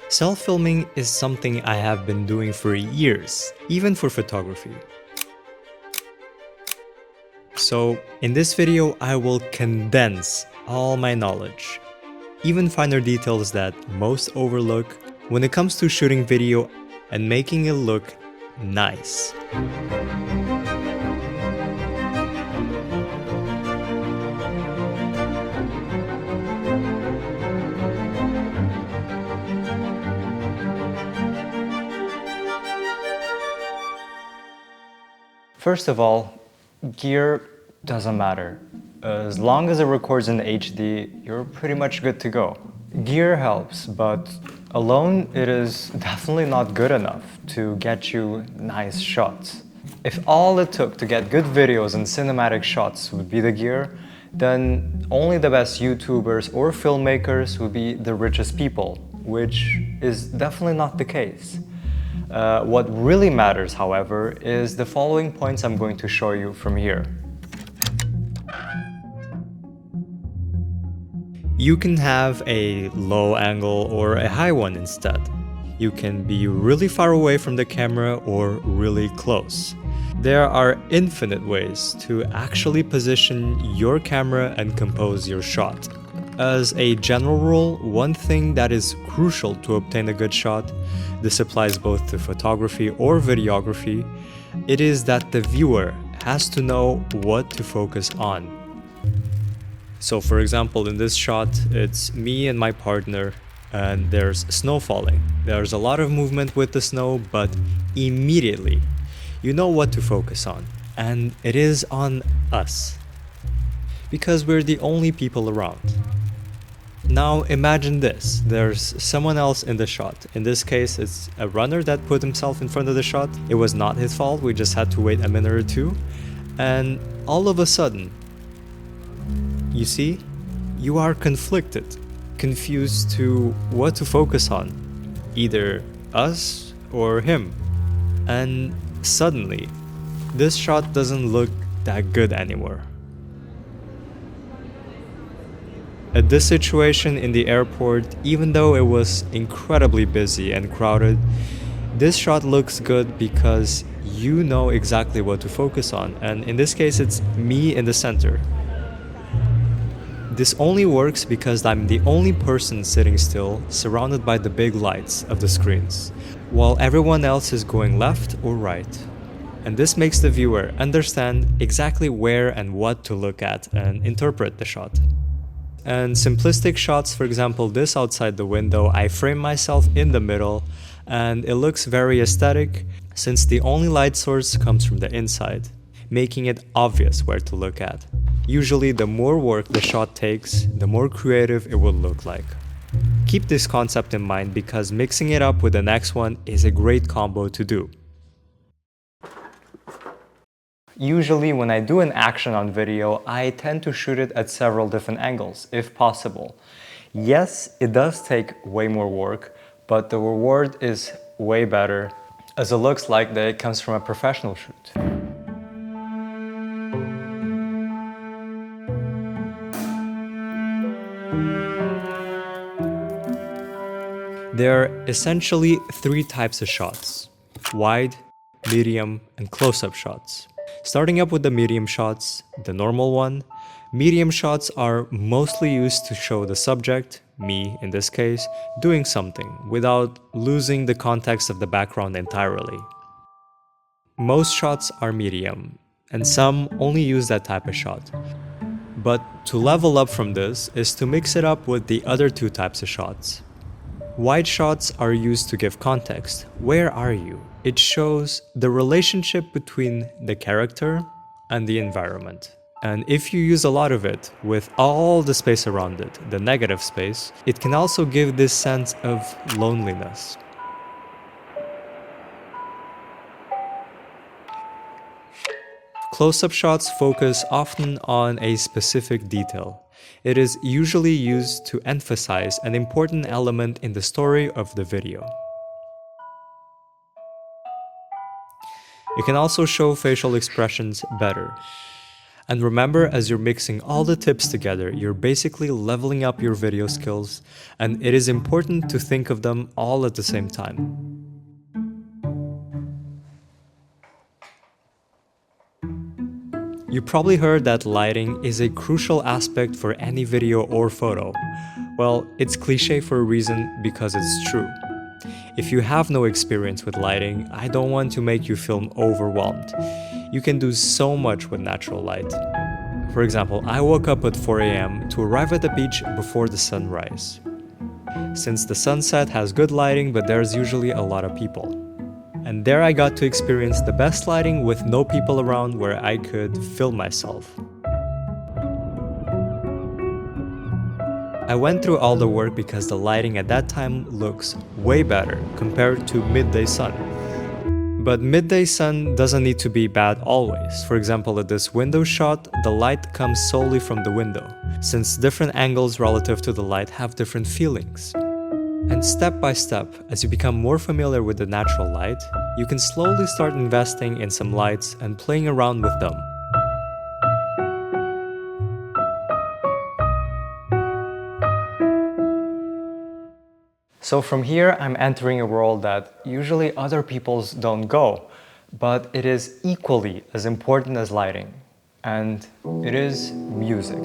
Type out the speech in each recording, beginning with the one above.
Self-filming is something I have been doing for years, even for photography. So, in this video, I will condense all my knowledge, even finer details that most overlook when it comes to shooting video and making it look nice. First of all, gear doesn't matter. As long as it records in HD, you're pretty much good to go. Gear helps, but alone it is definitely not good enough to get you nice shots. If all it took to get good videos and cinematic shots would be the gear, then only the best YouTubers or filmmakers would be the richest people, which is definitely not the case. What really matters, however, is the following points I'm going to show you from here. You can have a low angle or a high one instead. You can be really far away from the camera or really close. There are infinite ways to actually position your camera and compose your shot. As a general rule, one thing that is crucial to obtain a good shot, this applies both to photography or videography, it is that the viewer has to know what to focus on. So for example, in this shot, it's me and my partner, and there's snow falling. There's a lot of movement with the snow, but immediately you know what to focus on, and it is on us, because we're the only people around. Now imagine this, there's someone else in the shot. In this case, it's a runner that put himself in front of the shot. It was not his fault, we just had to wait a minute or two. And all of a sudden, you see, you are conflicted, confused to what to focus on, either us or him. And suddenly, this shot doesn't look that good anymore. At this situation in the airport, even though it was incredibly busy and crowded, this shot looks good because you know exactly what to focus on, and in this case it's me in the center. This only works because I'm the only person sitting still, surrounded by the big lights of the screens, while everyone else is going left or right. And this makes the viewer understand exactly where and what to look at and interpret the shot. And simplistic shots, for example, this outside the window, I frame myself in the middle, and it looks very aesthetic since the only light source comes from the inside, making it obvious where to look at. Usually, the more work the shot takes, the more creative it will look like. Keep this concept in mind because mixing it up with the next one is a great combo to do. Usually when I do an action on video, I tend to shoot it at several different angles, if possible. Yes, it does take way more work, but the reward is way better, as it looks like that it comes from a professional shoot. There are essentially three types of shots: wide, medium, and close-up shots. Starting up with the medium shots, the normal one, medium shots are mostly used to show the subject, me in this case, doing something without losing the context of the background entirely. Most shots are medium, and some only use that type of shot. But to level up from this is to mix it up with the other two types of shots. Wide shots are used to give context. Where are you? It shows the relationship between the character and the environment. And if you use a lot of it with all the space around it, the negative space, it can also give this sense of loneliness. Close-up shots focus often on a specific detail. It is usually used to emphasize an important element in the story of the video. It can also show facial expressions better. And remember, as you're mixing all the tips together, you're basically leveling up your video skills, and it is important to think of them all at the same time. You probably heard that lighting is a crucial aspect for any video or photo. Well, it's cliché for a reason because it's true. If you have no experience with lighting, I don't want to make you feel overwhelmed. You can do so much with natural light. For example, I woke up at 4 a.m. to arrive at the beach before the sunrise. Since the sunset has good lighting, but there's usually a lot of people. And there I got to experience the best lighting with no people around where I could film myself. I went through all the work because the lighting at that time looks way better compared to midday sun. But midday sun doesn't need to be bad always. For example, at this window shot, the light comes solely from the window, since different angles relative to the light have different feelings. And step by step, as you become more familiar with the natural light, you can slowly start investing in some lights and playing around with them. So from here, I'm entering a world that usually other people's don't go, but it is equally as important as lighting, and it is music.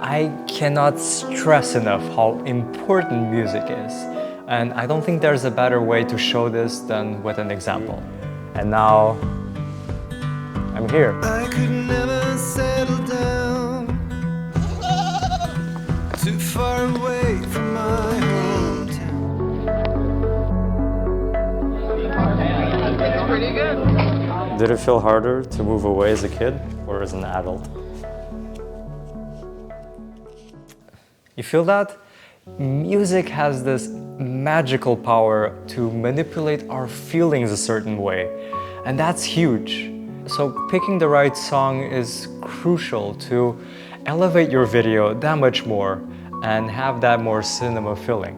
I cannot stress enough how important music is, and I don't think there's a better way to show this than with an example. And now, I'm here. I could never settle down too far away from my hometown. It's pretty good. Did it feel harder to move away as a kid or as an adult? You feel that? Music has this magical power to manipulate our feelings a certain way, and that's huge. So picking the right song is crucial to elevate your video that much more and have that more cinema feeling.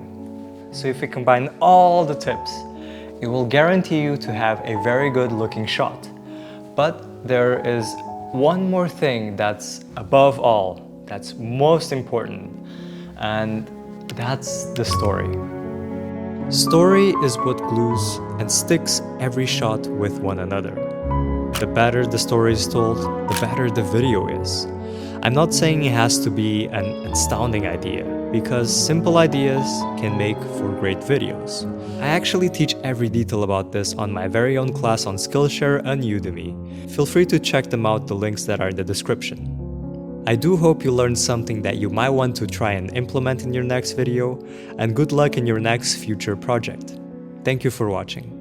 So if you combine all the tips, it will guarantee you to have a very good looking shot. But there is one more thing that's above all, that's most important, and that's the story. Story is what glues and sticks every shot with one another. The better the story is told, the better the video is. I'm not saying it has to be an astounding idea, because simple ideas can make for great videos. I actually teach every detail about this on my very own class on Skillshare and Udemy. Feel free to check them out, the links that are in the description. I do hope you learned something that you might want to try and implement in your next video, and good luck in your next future project. Thank you for watching.